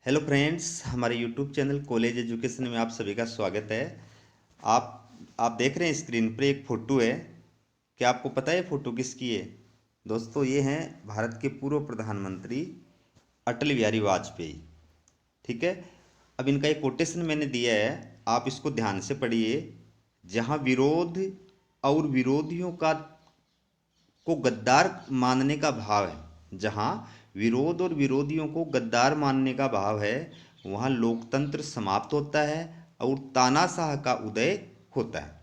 Hello friends, हमारे YouTube channel college education में आप सभी का स्वागत है। आप देख रहे हैं स्क्रीन पर एक फ़ोटो है। क्या आपको पता है फ़ोटो किसकी है? दोस्तों, ये हैं भारत के पूर्व प्रधानमंत्री अटल बिहारी वाजपेयी। ठीक है। अब इनका एक कोटेशन मैंने दिया है, आप इसको ध्यान से पढ़िए। जहाँ विरोध और विरोधियों का को गद्दार मानने का भाव है, जहाँ विरोध और विरोधियों को गद्दार मानने का भाव है, वहाँ लोकतंत्र समाप्त होता है और तानाशाह का उदय होता है।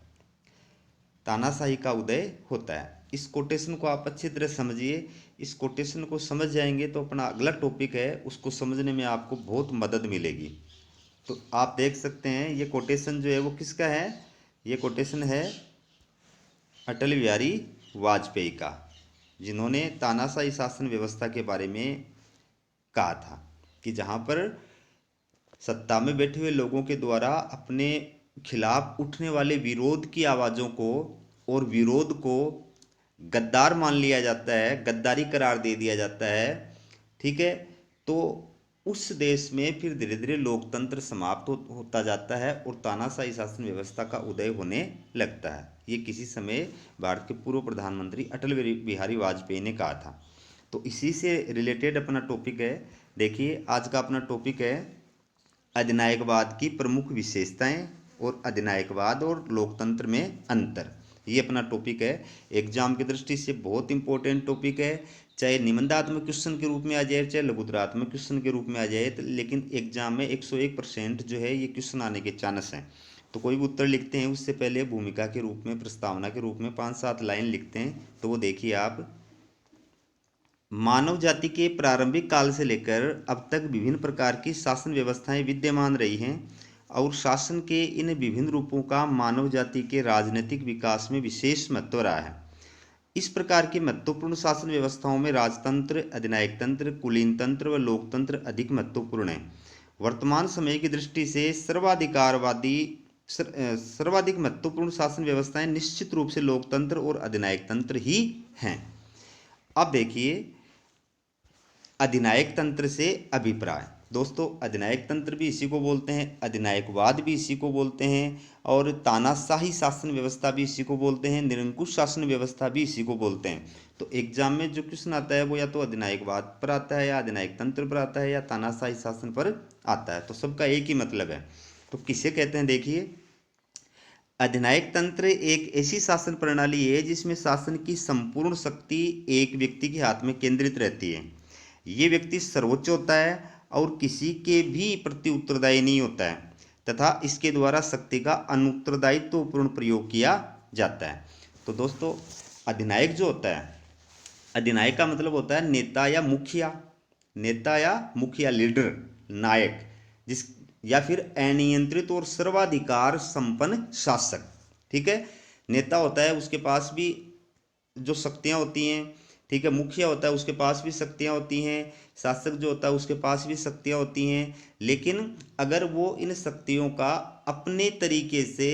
तानाशाही का उदय होता है। इस कोटेशन को आप अच्छी तरह समझिए। इस कोटेशन को समझ जाएंगे तो अपना अगला टॉपिक है उसको समझने में आपको बहुत मदद मिलेगी। तो आप देख सकते हैं ये कोटेशन जो है वो किसका है? ये कोटेशन है अटल बिहारी वाजपेयी का, जिन्होंने तानाशाही शासन व्यवस्था के बारे में कहा था कि जहाँ पर सत्ता में बैठे हुए लोगों के द्वारा अपने खिलाफ उठने वाले विरोध की आवाज़ों को और विरोध को गद्दार मान लिया जाता है, गद्दारी करार दे दिया जाता है। ठीक है। तो उस देश में फिर धीरे धीरे लोकतंत्र समाप्त होता जाता है और तानाशाही शासन व्यवस्था का उदय होने लगता है। ये किसी समय भारत के पूर्व प्रधानमंत्री अटल बिहारी वाजपेयी ने कहा था। तो इसी से रिलेटेड अपना टॉपिक है। देखिए, आज का अपना टॉपिक है अधिनायकवाद की प्रमुख विशेषताएं और अधिनायकवाद और लोकतंत्र में अंतर। ये अपना टॉपिक है। एग्जाम की दृष्टि से बहुत इंपॉर्टेंट टॉपिक है। चाहे निबंधात्मक क्वेश्चन के रूप में आ जाए, चाहे लघुतरात्मक क्वेश्चन के रूप में आ जाए, लेकिन एग्जाम में 101% जो है ये क्वेश्चन आने के चांस हैं। तो कोई भी उत्तर लिखते हैं उससे पहले भूमिका के रूप में, प्रस्तावना के रूप में 5-7 लाइन लिखते हैं। तो वो देखिए आप, मानव जाति के प्रारंभिक काल से लेकर अब तक विभिन्न प्रकार की शासन व्यवस्थाएं विद्यमान रही हैं और शासन के इन विभिन्न रूपों का मानव जाति के राजनीतिक विकास में विशेष महत्व रहा है। इस प्रकार की महत्वपूर्ण शासन व्यवस्थाओं में राजतंत्र, अधिनायक तंत्र, कुलीन तंत्र व लोकतंत्र अधिक महत्वपूर्ण है। वर्तमान समय की दृष्टि से सर्वाधिक महत्वपूर्ण शासन व्यवस्थाएं निश्चित रूप से लोकतंत्र और अधिनायक तंत्र ही हैं। अब देखिए, अधिनायक तंत्र से अभिप्राय। दोस्तों, अधिनायक तंत्र भी इसी को बोलते हैं, अधिनायकवाद भी इसी को बोलते हैं और तानाशाही शासन व्यवस्था भी इसी को बोलते हैं, निरंकुश शासन व्यवस्था भी इसी को बोलते हैं। तो एग्जाम में जो क्वेश्चन आता है वो या तो अधिनायकवाद पर आता है, या अधिनायक तंत्र पर आता है, या तानाशाही शासन पर आता है। तो सबका एक ही मतलब है। तो किसे कहते हैं? देखिए, अधिनायक तंत्र एक ऐसी शासन प्रणाली है जिसमें शासन की संपूर्ण शक्ति एक व्यक्ति के हाथ में केंद्रित रहती है। ये व्यक्ति सर्वोच्च होता है और किसी के भी प्रति उत्तरदायी नहीं होता है तथा इसके द्वारा शक्ति का अनुत्तरदायित्वपूर्ण प्रयोग किया जाता है। तो दोस्तों, अधिनायक जो होता है, अधिनायक का मतलब होता है नेता या मुखिया, नेता या मुखिया, लीडर, नायक, जिस या फिर अनियंत्रित और सर्वाधिकार संपन्न शासक। ठीक है। नेता होता है, उसके पास भी जो शक्तियां होती हैं। ठीक है। मुखिया होता है, उसके पास भी शक्तियां होती हैं। शासक जो होता है उसके पास भी शक्तियां होती हैं। लेकिन अगर वो इन शक्तियों का अपने तरीके से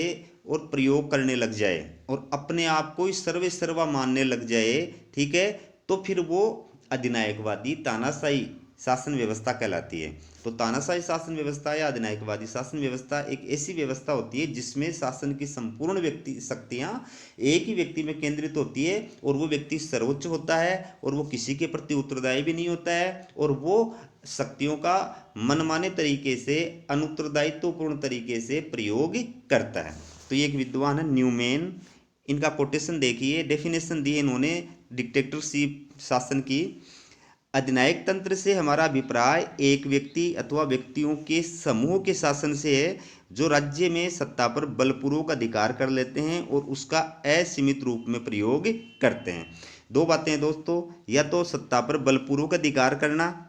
और प्रयोग करने लग जाए और अपने आप को ही सर्वे सर्वा मानने लग जाए, ठीक है, तो फिर वो अधिनायकवादी तानाशाही शासन व्यवस्था कहलाती है। तो तानाशाही शासन व्यवस्था या अधिनायकवादी शासन व्यवस्था एक ऐसी व्यवस्था होती है जिसमें शासन की संपूर्ण व्यक्ति शक्तियां एक ही व्यक्ति में केंद्रित होती है और वो व्यक्ति सर्वोच्च होता है और वो किसी के प्रति उत्तरदायी भी नहीं होता है और वो शक्तियों का मनमाने तरीके से, अनुत्तरदायित्वपूर्ण तरीके से प्रयोग करता है। तो ये एक विद्वान है न्यूमैन। इनका कोटेशन देखिए, डेफिनेशन दी है इन्होंने डिक्टेटरशिप शासन की। अधिनायक तंत्र से हमारा अभिप्राय एक व्यक्ति अथवा व्यक्तियों के समूह के शासन से है जो राज्य में सत्ता पर बलपूर्वक अधिकार कर लेते हैं और उसका असीमित रूप में प्रयोग करते हैं। दो बातें हैं दोस्तों, या तो सत्ता पर बलपूर्वक अधिकार करना,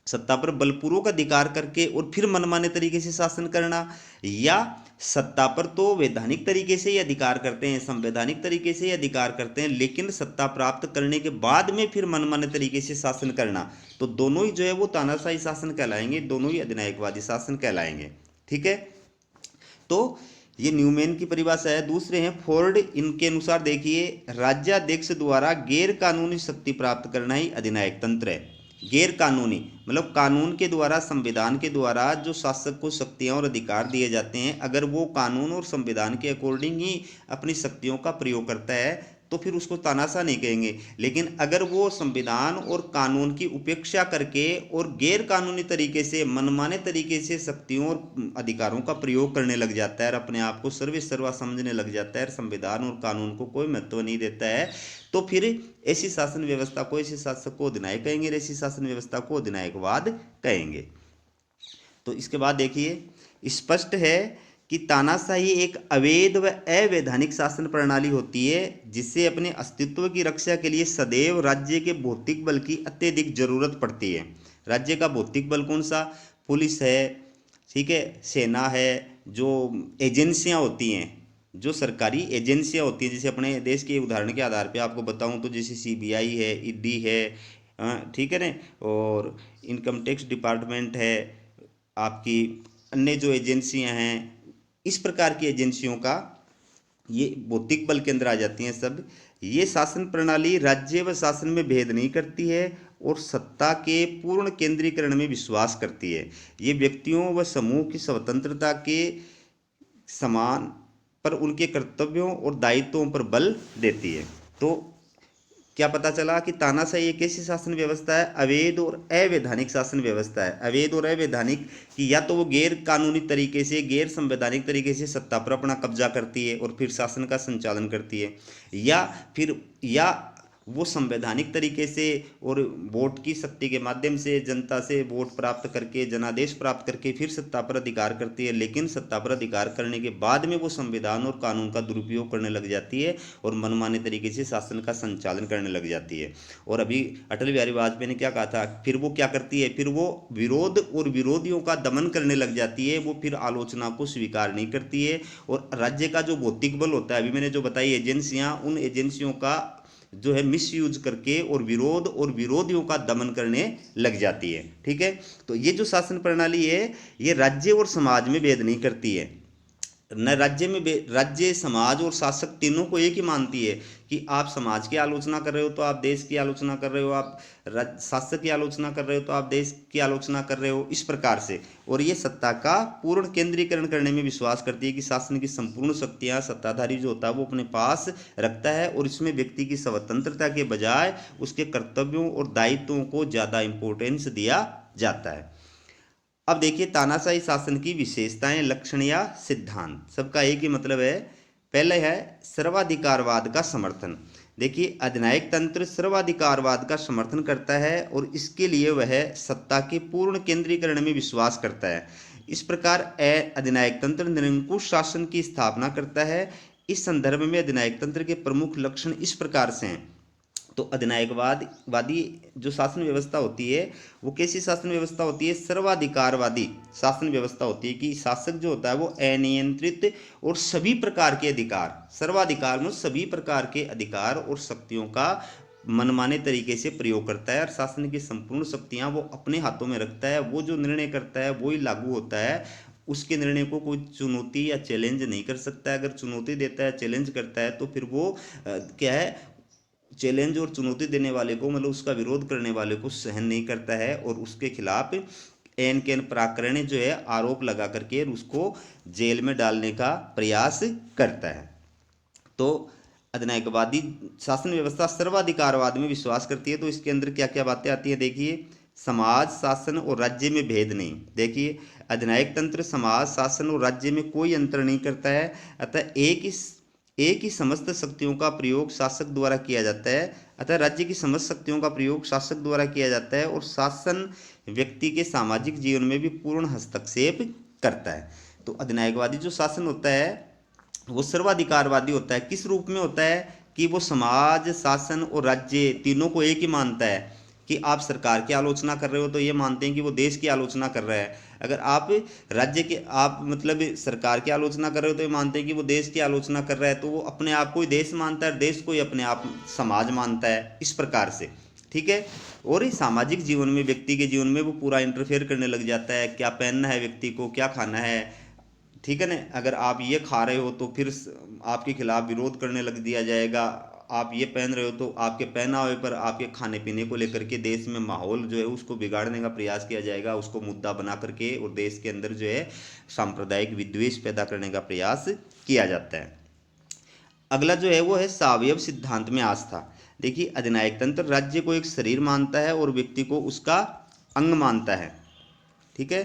सत्ता पर बलपूर्वक अधिकार करके और फिर मनमाने तरीके से शासन करना, या सत्ता पर तो वैधानिक तरीके से ही अधिकार करते हैं, संवैधानिक तरीके से ही अधिकार करते हैं, लेकिन सत्ता प्राप्त करने के बाद में फिर मनमाने तरीके से शासन करना। तो दोनों ही जो है वो तानाशाही शासन कहलाएंगे, दोनों ही अधिनायकवादी शासन कहलाएंगे। ठीक है। तो ये न्यूमैन की परिभाषा है। दूसरे हैं फोर्ड। इनके अनुसार देखिए, राज्याध्यक्ष द्वारा गैर कानूनी शक्ति प्राप्त करना ही अधिनायक तंत्र है। गैर कानूनी मतलब कानून के द्वारा, संविधान के द्वारा जो शासक को शक्तियां और अधिकार दिए जाते हैं, अगर वो कानून और संविधान के अकॉर्डिंग ही अपनी शक्तियों का प्रयोग करता है तो फिर उसको तानाशाह नहीं कहेंगे। लेकिन अगर वो संविधान और कानून की उपेक्षा करके और गैर कानूनी तरीके से, मनमाने तरीके से शक्तियों और अधिकारों का प्रयोग करने लग जाता है और अपने आप को सर्वे सर्वा समझने लग जाता है और संविधान और कानून को कोई महत्व नहीं देता है, तो फिर ऐसी शासन व्यवस्था को, ऐसे शासक को अधिनायक कहेंगे और ऐसी शासन व्यवस्था को अधिनायकवाद कहेंगे। तो इसके बाद देखिए, स्पष्ट है कि तानाशाही एक अवैध व अवैधानिक शासन प्रणाली होती है जिससे अपने अस्तित्व की रक्षा के लिए सदैव राज्य के भौतिक बल की अत्यधिक जरूरत पड़ती है। राज्य का भौतिक बल कौन सा? पुलिस है, ठीक है, सेना है, जो एजेंसियां होती हैं, जो सरकारी एजेंसियां होती हैं, जैसे अपने देश के उदाहरण के आधार पे आपको बताऊं तो जैसे सीबीआई है, ईडी है, ठीक है ना, और इनकम टैक्स डिपार्टमेंट है, आपकी अन्य जो एजेंसियां हैं, इस प्रकार की एजेंसियों का ये भौतिक बल के अंदर आ जाती हैं सब। ये शासन प्रणाली राज्य व शासन में भेद नहीं करती है और सत्ता के पूर्ण केंद्रीकरण में विश्वास करती है। ये व्यक्तियों व समूह की स्वतंत्रता के समान पर उनके कर्तव्यों और दायित्वों पर बल देती है। तो क्या पता चला कि तानाशाही एक ऐसी शासन व्यवस्था है, अवैध और अवैधानिक शासन व्यवस्था है। अवैध और अवैधानिक कि या तो वो गैर कानूनी तरीके से, गैर संवैधानिक तरीके से सत्ता पर अपना कब्जा करती है और फिर शासन का संचालन करती है, या वो संवैधानिक तरीके से और वोट की शक्ति के माध्यम से जनता से वोट प्राप्त करके, जनादेश प्राप्त करके फिर सत्ता पर अधिकार करती है। लेकिन सत्ता पर अधिकार करने के बाद में वो संविधान और कानून का दुरुपयोग करने लग जाती है और मनमाने तरीके से शासन का संचालन करने लग जाती है। और अभी अटल बिहारी वाजपेयी ने क्या कहा था, फिर वो क्या करती है, फिर वो विरोध और विरोधियों का दमन करने लग जाती है। वो फिर आलोचना को स्वीकार नहीं करती है और राज्य का जो भौतिक बल होता है, अभी मैंने जो बताई एजेंसियां, उन एजेंसियों का जो है मिसयूज करके और विरोध और विरोधियों का दमन करने लग जाती है। ठीक है, तो ये जो शासन प्रणाली है, ये राज्य और समाज में भेद नहीं करती है। न राज्य में राज्य, समाज और शासक तीनों को एक ही मानती है कि आप समाज की आलोचना कर रहे हो तो आप देश की आलोचना कर रहे हो, आप शासक की आलोचना कर रहे हो तो आप देश की आलोचना कर रहे हो, इस प्रकार से। और ये सत्ता का पूर्ण केंद्रीकरण करने में विश्वास करती है कि शासन की संपूर्ण शक्तियां सत्ताधारी जो होता है वो अपने पास रखता है और इसमें व्यक्ति की स्वतंत्रता के बजाय उसके कर्तव्यों और दायित्वों को ज़्यादा इंपॉर्टेंस दिया जाता है। अब देखिए तानाशाही शासन की विशेषताएं, लक्षण या सिद्धांत, सबका एक ही मतलब है। पहले है सर्वाधिकारवाद का समर्थन। देखिए अधिनायक तंत्र सर्वाधिकारवाद का समर्थन करता है और इसके लिए वह सत्ता के पूर्ण केंद्रीकरण में विश्वास करता है। इस प्रकार अधिनायक तंत्र निरंकुश शासन की स्थापना करता है। इस संदर्भ में अधिनायक तंत्र के प्रमुख लक्षण इस प्रकार से हैं। तो अधिनायकवादी जो शासन व्यवस्था होती है वो कैसी शासन व्यवस्था होती है? सर्वाधिकारवादी शासन व्यवस्था होती है कि शासक जो होता है वो अनियंत्रित और सभी प्रकार के अधिकार, सर्वाधिकार में सभी प्रकार के अधिकार और शक्तियों का मनमाने तरीके से प्रयोग करता है और शासन की संपूर्ण शक्तियां वो अपने हाथों में रखता है। वो जो निर्णय करता है वही लागू होता है। उसके निर्णय को कोई चुनौती या चैलेंज नहीं कर सकता है। अगर चुनौती देता है, चैलेंज करता है, तो फिर वो क्या है, चैलेंज और चुनौती देने वाले को, मतलब उसका विरोध करने वाले को सहन नहीं करता है और उसके खिलाफ एन के एन प्रकरण जो है आरोप लगा करके उसको जेल में डालने का प्रयास करता है। तो अधिनायकवादी शासन व्यवस्था सर्वाधिकारवाद में विश्वास करती है। तो इसके अंदर क्या क्या बातें आती हैं देखिए, समाज, शासन और राज्य में भेद नहीं। देखिए अधिनायक तंत्र समाज, शासन और राज्य में कोई अंतर नहीं करता है, अतः एक ही समस्त शक्तियों का प्रयोग शासक द्वारा किया जाता है। अतः राज्य की समस्त शक्तियों का प्रयोग शासक द्वारा किया जाता है और शासन व्यक्ति के सामाजिक जीवन में भी पूर्ण हस्तक्षेप करता है। तो अधिनायकवादी जो शासन होता है वो सर्वाधिकारवादी होता है। किस रूप में होता है कि वो समाज, शासन और राज्य तीनों को एक ही मानता है। कि आप सरकार की आलोचना कर रहे हो तो ये मानते हैं कि वो देश की आलोचना कर रहा है। अगर आप राज्य के, आप मतलब सरकार की आलोचना कर रहे हो तो ये मानते हैं कि वो देश की आलोचना कर रहा है। तो वो अपने आप को ही देश मानता है, देश को ही अपने आप समाज मानता है, इस प्रकार से। ठीक है, और इस सामाजिक जीवन में, व्यक्ति के जीवन में वो पूरा इंटरफेयर करने लग जाता है। क्या पहनना है व्यक्ति को, क्या खाना है, ठीक है ना, अगर आप ये खा रहे हो तो फिर आपके खिलाफ विरोध करने लग दिया जाएगा, आप ये पहन रहे हो तो आपके पहनावे पर, आपके खाने पीने को लेकर के देश में माहौल जो है उसको बिगाड़ने का प्रयास किया जाएगा, उसको मुद्दा बना करके और देश के अंदर जो है सांप्रदायिक विद्वेष पैदा करने का प्रयास किया जाता है। अगला जो है वो है सावयव सिद्धांत में आस्था। देखिए, अधिनायक तंत्र राज्य को एक शरीर मानता है और व्यक्ति को उसका अंग मानता है। ठीक है,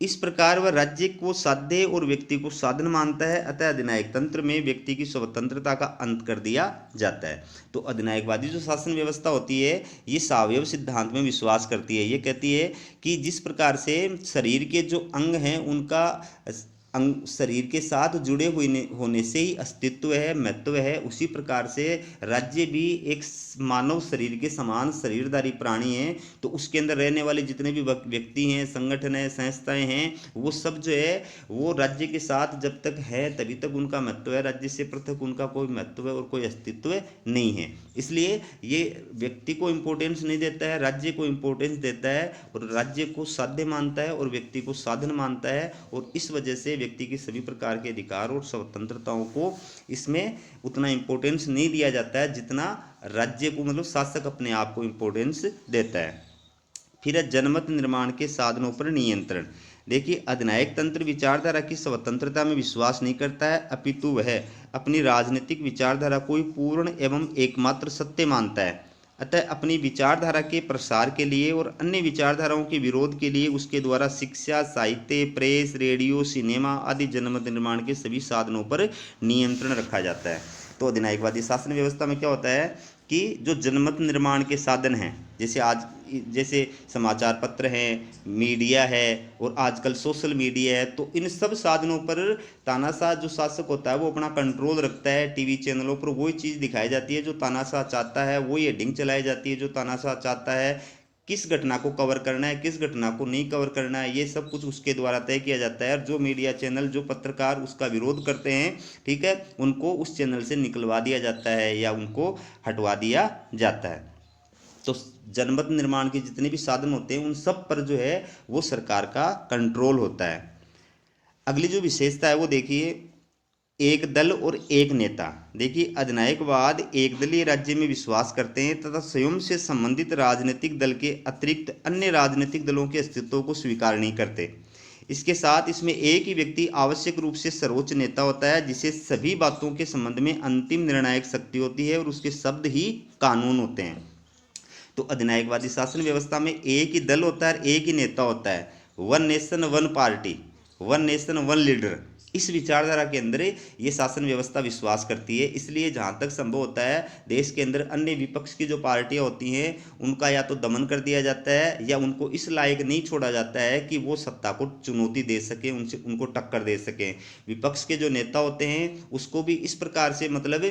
इस प्रकार वह राज्य को साध्य और व्यक्ति को साधन मानता है। अतः अधिनायक तंत्र में व्यक्ति की स्वतंत्रता का अंत कर दिया जाता है। तो अधिनायकवादी जो शासन व्यवस्था होती है ये सावयव सिद्धांत में विश्वास करती है। ये कहती है कि जिस प्रकार से शरीर के जो अंग हैं उनका अंग शरीर के साथ जुड़े हुए होने से ही अस्तित्व है, महत्व है, उसी प्रकार से राज्य भी एक मानव शरीर के समान शरीरधारी प्राणी है। तो उसके अंदर रहने वाले जितने भी व्यक्ति हैं, संगठन है, संस्थाएं हैं, वो सब जो है वो राज्य के साथ जब तक है तभी तक उनका महत्व है। राज्य से पृथक उनका कोई महत्व और कोई अस्तित्व नहीं है। इसलिए ये व्यक्ति को इम्पोर्टेंस नहीं देता है, राज्य को इम्पोर्टेंस देता है और राज्य को साध्य मानता है और व्यक्ति को साधन मानता है। और इस वजह से व्यक्ति की सभी प्रकार के अधिकार और स्वतंत्रताओं को इसमें उतना इम्पोर्टेंस नहीं दिया जाता है जितना राज्य को, मतलब शासक अपने आप को इम्पोर्टेंस देता है। फिर है जनमत निर्माण के साधनों पर नियंत्रण। देखिए, अधिनायक तंत्र विचारधारा की स्वतंत्रता में विश्वास नहीं करता है, अपितु वह अपनी राजनीतिक विचारधारा को ही पूर्ण एवं एकमात्र सत्य मानता है। अतः अपनी विचारधारा के प्रसार के लिए और अन्य विचारधाराओं के विरोध के लिए उसके द्वारा शिक्षा, साहित्य, प्रेस, रेडियो, सिनेमा आदि जनमत निर्माण के सभी साधनों पर नियंत्रण रखा जाता है। तो अधिनायकवादी शासन व्यवस्था में क्या होता है कि जो जनमत निर्माण के साधन हैं, जैसे समाचार पत्र हैं, मीडिया है और आजकल सोशल मीडिया है, तो इन सब साधनों पर तानाशाह जो शासक होता है वो अपना कंट्रोल रखता है। टीवी चैनलों पर वही चीज़ दिखाई जाती है जो तानाशाह चाहता है, वही हेडिंग चलाई जाती है जो तानाशाह चाहता है। किस घटना को कवर करना है, किस घटना को नहीं कवर करना है, ये सब कुछ उसके द्वारा तय किया जाता है। और जो मीडिया चैनल, जो पत्रकार उसका विरोध करते हैं, ठीक है, उनको उस चैनल से निकलवा दिया जाता है या उनको हटवा दिया जाता है। तो जनमत निर्माण के जितने भी साधन होते हैं उन सब पर जो है वो सरकार का कंट्रोल होता है। अगली जो विशेषता है वो देखिए, एक दल और एक नेता। देखिए, अधिनायकवाद एक दलीय राज्य में विश्वास करते हैं तथा स्वयं से संबंधित राजनीतिक दल के अतिरिक्त अन्य राजनीतिक दलों के अस्तित्व को स्वीकार नहीं करते। इसके साथ इसमें एक ही व्यक्ति आवश्यक रूप से सर्वोच्च नेता होता है जिसे सभी बातों के संबंध में अंतिम निर्णायक शक्ति होती है और उसके शब्द ही कानून होते हैं। तो अधिनायकवादी शासन व्यवस्था में एक ही दल होता है, एक ही नेता होता है। One nation one party, one nation one leader, इस विचारधारा के अंदर ये शासन व्यवस्था विश्वास करती है। इसलिए जहाँ तक संभव होता है देश के अंदर अन्य विपक्ष की जो पार्टियां होती हैं उनका या तो दमन कर दिया जाता है या उनको इस लायक नहीं छोड़ा जाता है कि वो सत्ता को चुनौती दे सके, उनको टक्कर दे सकें। विपक्ष के जो नेता होते हैं उसको भी इस प्रकार से मतलब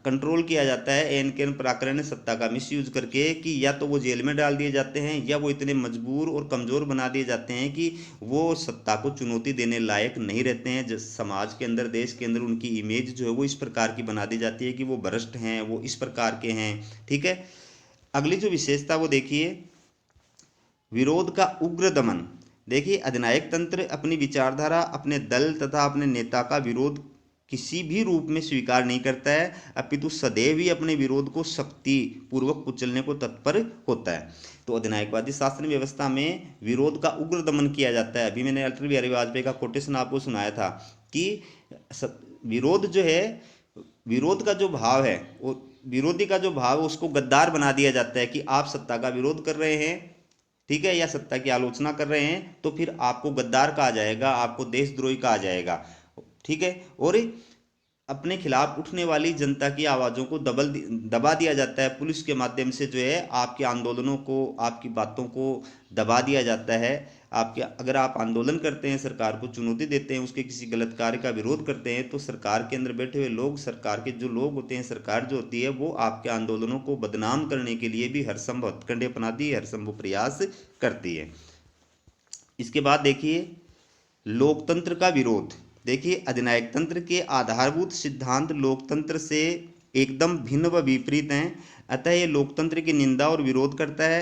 कंट्रोल किया जाता है एन केन प्राकरण सत्ता का मिसयूज करके कि या तो वो जेल में डाल दिए जाते हैं या वो इतने मजबूर और कमज़ोर बना दिए जाते हैं कि वो सत्ता को चुनौती देने लायक नहीं रहते हैं। जिस समाज के अंदर, देश के अंदर उनकी इमेज जो है वो इस प्रकार की बना दी जाती है कि वो भ्रष्ट हैं, वो इस प्रकार के हैं। ठीक है, अगली जो विशेषता वो देखिए, विरोध का उग्र दमन। देखिए, अधिनायक तंत्र अपनी विचारधारा, अपने दल तथा अपने नेता का विरोध किसी भी रूप में स्वीकार नहीं करता है, अपितु सदैव ही अपने विरोध को शक्ति पूर्वक कुचलने को तत्पर होता है। तो अधिनायकवादी शासन व्यवस्था में विरोध का उग्र दमन किया जाता है। अभी मैंने अटल बिहारी वाजपेयी का कोटेशन आपको सुनाया था कि विरोध जो है, विरोध का जो भाव है, वो विरोधी का जो भाव है उसको गद्दार बना दिया जाता है कि आप सत्ता का विरोध कर रहे हैं, ठीक है, या सत्ता की आलोचना कर रहे हैं तो फिर आपको गद्दार कहा जाएगा, आपको देशद्रोही कहा जाएगा। ठीक है, और अपने खिलाफ उठने वाली जनता की आवाज़ों को दबा दिया जाता है। पुलिस के माध्यम से जो है आपके आंदोलनों को, आपकी बातों को दबा दिया जाता है। अगर आप आंदोलन करते हैं, सरकार को चुनौती देते हैं, उसके किसी गलत कार्य का विरोध करते हैं तो सरकार के अंदर बैठे हुए लोग, सरकार के जो लोग होते हैं, सरकार जो होती है वो आपके आंदोलनों को बदनाम करने के लिए भी हर संभव हथकंडे अपनाती है, हर संभव प्रयास करती है। इसके बाद देखिए, लोकतंत्र का विरोध। देखिए, अधिनायक तंत्र के आधारभूत सिद्धांत लोकतंत्र से एकदम भिन्न व विपरीत हैं। अतः ये लोकतंत्र की निंदा और विरोध करता है।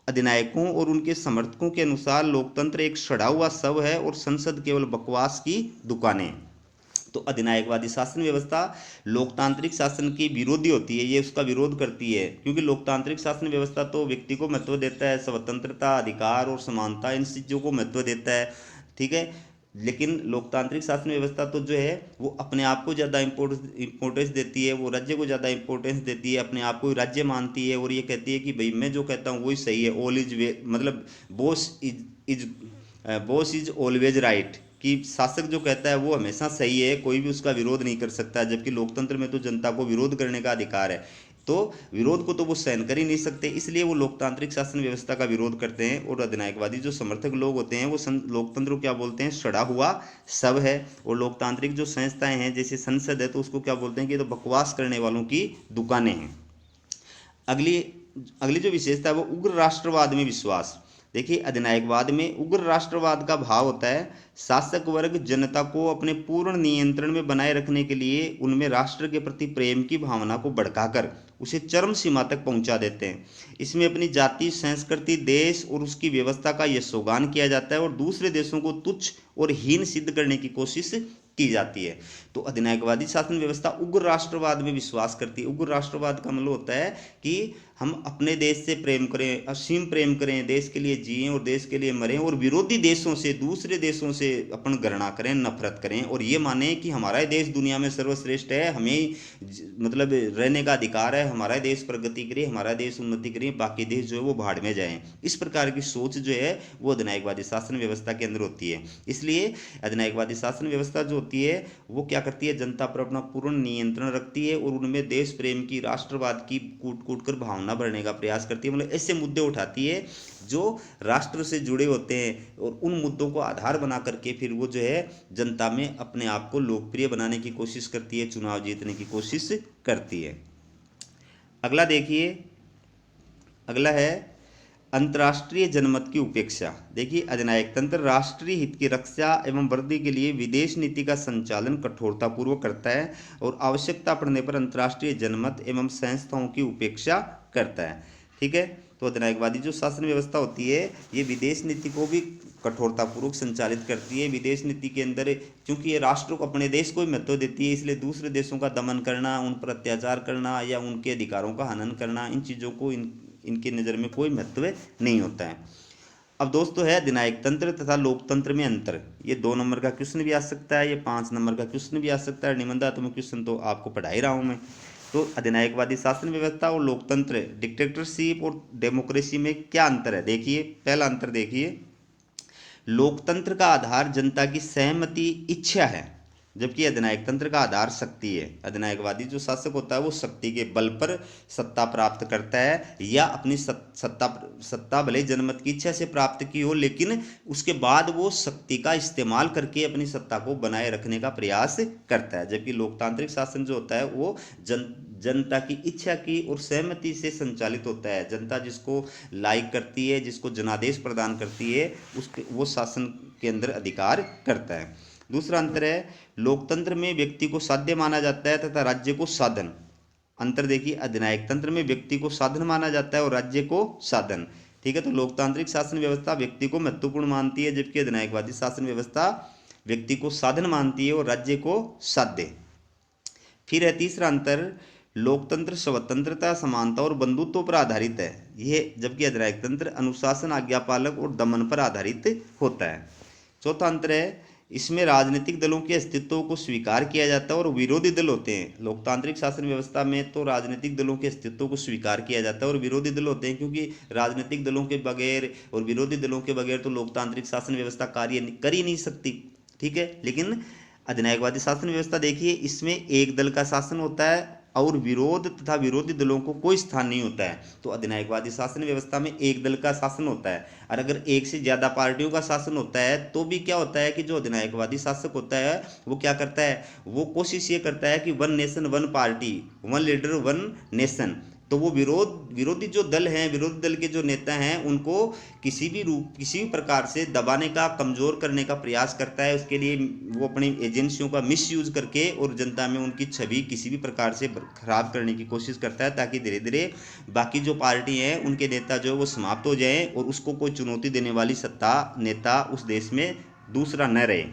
अधिनायकों और उनके समर्थकों के अनुसार लोकतंत्र एक सड़ा हुआ शव है और संसद केवल बकवास की दुकानें। तो अधिनायकवादी शासन व्यवस्था लोकतांत्रिक शासन की विरोधी होती है, ये उसका विरोध करती है, क्योंकि लोकतांत्रिक शासन व्यवस्था तो व्यक्ति को महत्व देता है, स्वतंत्रता, अधिकार और समानता, इन चीज़ों को महत्व देता है, ठीक है। लेकिन लोकतांत्रिक शासन व्यवस्था तो जो है वो अपने आप को ज़्यादा इम्पोर्टेंस देती है, वो राज्य को ज़्यादा इम्पोर्टेंस देती है, अपने आप को राज्य मानती है, और ये कहती है कि भाई मैं जो कहता हूँ वही सही है, ऑल इज वे, मतलब बॉस इज ऑलवेज राइट, कि शासक जो कहता है वो हमेशा सही है, कोई भी उसका विरोध नहीं कर सकता। जबकि लोकतंत्र में तो जनता को विरोध करने का अधिकार है, तो विरोध को तो वो सहन कर ही नहीं सकते, इसलिए वो लोकतांत्रिक शासन व्यवस्था का विरोध करते हैं। और अधिनायकवादी जो समर्थक लोग होते हैं वो लोकतंत्र को क्या बोलते हैं, सड़ा हुआ सब है। और लोकतांत्रिक जो संस्थाएं हैं जैसे संसद है, तो उसको क्या बोलते हैं कि ये तो बकवास करने वालों की दुकानें हैं। अगली अगली जो विशेषता है वो उग्र राष्ट्रवाद में विश्वास। देखिए, अधिनायकवाद में उग्र राष्ट्रवाद का भाव होता है शासक वर्ग जनता को अपने पूर्ण नियंत्रण में बनाए रखने के लिए उनमें राष्ट्र के प्रति प्रेम की भावना को भड़काकर उसे चरम सीमा तक पहुंचा देते हैं। इसमें अपनी जाति, संस्कृति, देश और उसकी व्यवस्था का यशोगान किया जाता है और दूसरे देशों को तुच्छ और हीन सिद्ध करने की कोशिश की जाती है। तो अधिनायकवादी शासन व्यवस्था उग्र राष्ट्रवाद में विश्वास करती है। उग्र राष्ट्रवाद का मतलब होता है कि हम अपने देश से प्रेम करें, असीम प्रेम करें, देश के लिए जिएं और देश के लिए मरें, और विरोधी देशों से, दूसरे देशों से अपन घृणा करें, नफरत करें, और ये माने कि हमारा ही देश दुनिया में सर्वश्रेष्ठ है, हमें मतलब रहने का अधिकार है, हमारा देश प्रगति करे, हमारा देश उन्नति करे, बाकी देश जो है वो भाड़ में जाएं। इस प्रकार की सोच जो है वो अधिनायकवादी शासन व्यवस्था के अंदर होती है। इसलिए अधिनायकवादी शासन व्यवस्था जो होती है वो क्या करती है, जनता पर अपना पूर्ण नियंत्रण रखती है और उनमें देश प्रेम की, राष्ट्रवाद की कूट कूट कर भावना बढ़ने का प्रयास करती है। मतलब ऐसे मुद्दे उठाती है जो राष्ट्र से जुड़े होते हैं, और उन मुद्दों को आधार बना करके फिर वो जो है जनता में अपने आप को लोकप्रिय बनाने की कोशिश करती है, चुनाव जीतने की कोशिश करती है। अगला देखिए, अगला है अंतर्राष्ट्रीय जनमत की उपेक्षा। देखिए, अधिनायक तंत्र राष्ट्रीय हित की रक्षा एवं वृद्धि के लिए विदेश नीति का संचालन कठोरतापूर्वक करता है और आवश्यकता पड़ने पर अंतर्राष्ट्रीय जनमत एवं संस्थाओं की उपेक्षा करता है, ठीक है। तो अधिनायकवादी जो शासन व्यवस्था होती है ये विदेश नीति को भी कठोरतापूर्वक संचालित करती है। विदेश नीति के अंदर क्योंकि ये राष्ट्र को, अपने देश को ही महत्व देती है, इसलिए दूसरे देशों का दमन करना, उन पर अत्याचार करना या उनके अधिकारों का हनन करना, इन चीज़ों को इनके नज़र में कोई महत्व नहीं होता है। अब दोस्तों है अधिनायक तंत्र तथा लोकतंत्र में अंतर। ये 2 नंबर का क्वेश्चन भी आ सकता है, ये 5 नंबर का क्वेश्चन भी आ सकता है। निबंधात्मक क्वेश्चन तो आपको पढ़ा ही रहा हूँ मैं। तो अधिनायकवादी शासन व्यवस्था और लोकतंत्र, डिक्टेटरशिप और डेमोक्रेसी में क्या अंतर है? देखिए, पहला अंतर देखिए, लोकतंत्र का आधार जनता की सहमति, इच्छा है, जबकि अधिनायक तंत्र का आधार शक्ति है। अधिनायकवादी जो शासक होता है वो शक्ति के बल पर सत्ता प्राप्त करता है, या अपनी सत्ता भले जनमत की इच्छा से प्राप्त की हो, लेकिन उसके बाद वो शक्ति का इस्तेमाल करके अपनी सत्ता को बनाए रखने का प्रयास करता है। जबकि लोकतांत्रिक शासन जो होता है वो जनता की इच्छा की और सहमति से संचालित होता है। जनता जिसको लाइक करती है, जिसको जनादेश प्रदान करती है, उसके वो शासन के अंदर अधिकार करता है। दूसरा अंतर है, लोकतंत्र में व्यक्ति को साध्य माना जाता है तथा राज्य को साधन। अंतर देखिए, अधिनायक तंत्र में व्यक्ति को साधन माना जाता है और राज्य को साधन, ठीक है। तो लोकतांत्रिक शासन व्यवस्था व्यक्ति को महत्वपूर्ण मानती है, जबकि अधिनायकवादी शासन व्यवस्था व्यक्ति को साधन मानती है और राज्य को साध्य। फिर है तीसरा अंतर, लोकतंत्र स्वतंत्रता, समानता और बंधुत्व पर आधारित है, यह, जबकि अधिनायक तंत्र अनुशासन, आज्ञापालक और दमन पर आधारित होता है। चौथा अंतर है, इसमें राजनीतिक दलों के अस्तित्व को स्वीकार किया जाता है और विरोधी दल होते हैं। लोकतांत्रिक शासन व्यवस्था में तो राजनीतिक दलों के अस्तित्व को स्वीकार किया जाता है और विरोधी दल होते हैं, क्योंकि राजनीतिक दलों के बगैर और विरोधी दलों के बगैर तो लोकतांत्रिक शासन व्यवस्था कार्य कर ही नहीं सकती, ठीक है। लेकिन अधिनायकवादी शासन व्यवस्था देखिए, इसमें एक दल का शासन होता है और विरोध तथा विरोधी दलों को कोई स्थान नहीं होता है। तो अधिनायकवादी शासन व्यवस्था में एक दल का शासन होता है, और अगर एक से ज़्यादा पार्टियों का शासन होता है तो भी क्या होता है कि जो अधिनायकवादी शासक होता है वो क्या करता है, वो कोशिश ये करता है कि 1 नेशन 1 पार्टी, 1 लीडर 1 नेशन। तो वो विरोधी जो दल हैं, विरोधी दल के जो नेता हैं, उनको किसी भी प्रकार से दबाने का, कमज़ोर करने का प्रयास करता है। उसके लिए वो अपनी एजेंसियों का मिसयूज करके और जनता में उनकी छवि किसी भी प्रकार से खराब करने की कोशिश करता है, ताकि धीरे धीरे बाकी जो पार्टी हैं उनके नेता जो है वो समाप्त हो जाएं और उसको कोई चुनौती देने वाली सत्ता नेता उस देश में दूसरा न रहे।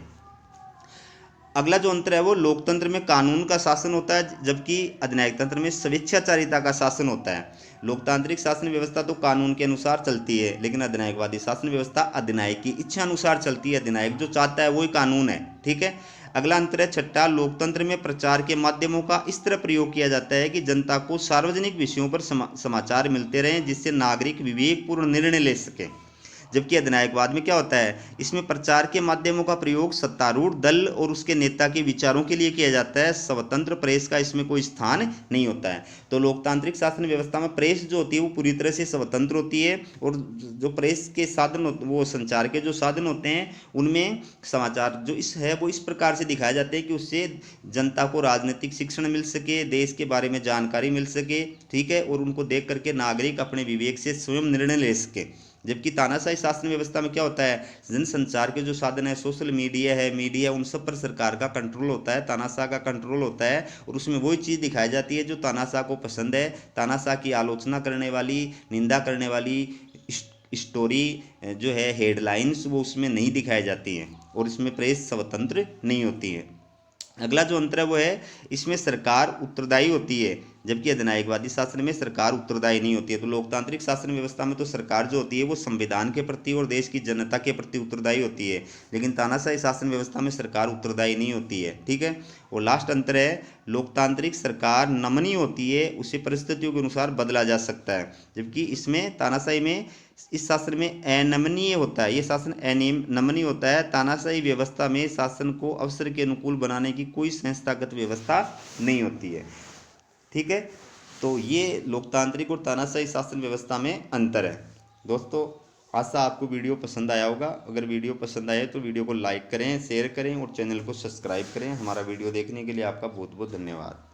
अगला जो अंतर है वो लोकतंत्र में कानून का शासन होता है, जबकि अधिनायक तंत्र में स्वेच्छाचारिता का शासन होता है। लोकतांत्रिक शासन व्यवस्था तो कानून के अनुसार चलती है, लेकिन अधिनायकवादी शासन व्यवस्था अधिनायक की इच्छा अनुसार चलती है। अधिनायक जो चाहता है वही कानून है। ठीक है। अगला अंतर है छठा, लोकतंत्र में प्रचार के माध्यमों का इस तरह प्रयोग किया जाता है कि जनता को सार्वजनिक विषयों पर समाचार मिलते रहें, जिससे नागरिक विवेकपूर्ण निर्णय ले सके। जबकि अधिनायकवाद में क्या होता है, इसमें प्रचार के माध्यमों का प्रयोग सत्तारूढ़ दल और उसके नेता के विचारों के लिए किया जाता है। स्वतंत्र प्रेस का इसमें कोई स्थान नहीं होता है। तो लोकतांत्रिक शासन व्यवस्था में प्रेस जो होती है वो पूरी तरह से स्वतंत्र होती है, और जो प्रेस के साधन वो संचार के जो साधन होते हैं उनमें समाचार जो इस है वो इस प्रकार से दिखाए जाते हैं कि उससे जनता को राजनीतिक शिक्षण मिल सके, देश के बारे में जानकारी मिल सके। ठीक है। और उनको देख करके नागरिक अपने विवेक से स्वयं निर्णय ले सके। जबकि तानाशाही शासन व्यवस्था में क्या होता है, जनसंचार के जो साधन है, सोशल मीडिया है, मीडिया, उन सब पर सरकार का कंट्रोल होता है, तानाशाह का कंट्रोल होता है। और उसमें वही चीज़ दिखाई जाती है जो तानाशाह को पसंद है। तानाशाह की आलोचना करने वाली, निंदा करने वाली स्टोरी जो है, हेडलाइंस, वो उसमें नहीं दिखाई जाती हैं, और इसमें प्रेस स्वतंत्र नहीं होती है। अगला जो अंतर है वो है, इसमें सरकार उत्तरदायी होती है, जबकि अधिनायकवादी शासन में सरकार उत्तरदायी नहीं होती है। तो लोकतांत्रिक शासन व्यवस्था में तो सरकार जो होती है वो संविधान के प्रति और देश की जनता के प्रति उत्तरदायी होती है, लेकिन तानाशाही शासन व्यवस्था में सरकार उत्तरदायी नहीं होती है। ठीक है। और लास्ट अंतर है, लोकतांत्रिक सरकार नमनीय होती है, उसे परिस्थितियों के अनुसार बदला जा सकता है, जबकि इसमें तानाशाही में, इस शासन में अनमनीय होता है, ये शासन नमनीय होता है। तानाशाही व्यवस्था में शासन को अवसर के अनुकूल बनाने की कोई संस्थागत व्यवस्था नहीं होती है। ठीक है। तो ये लोकतांत्रिक और तानाशाही शासन व्यवस्था में अंतर है। दोस्तों, आशा आपको वीडियो पसंद आया होगा। अगर वीडियो पसंद आए तो वीडियो को लाइक करें, शेयर करें और चैनल को सब्सक्राइब करें। हमारा वीडियो देखने के लिए आपका बहुत बहुत धन्यवाद।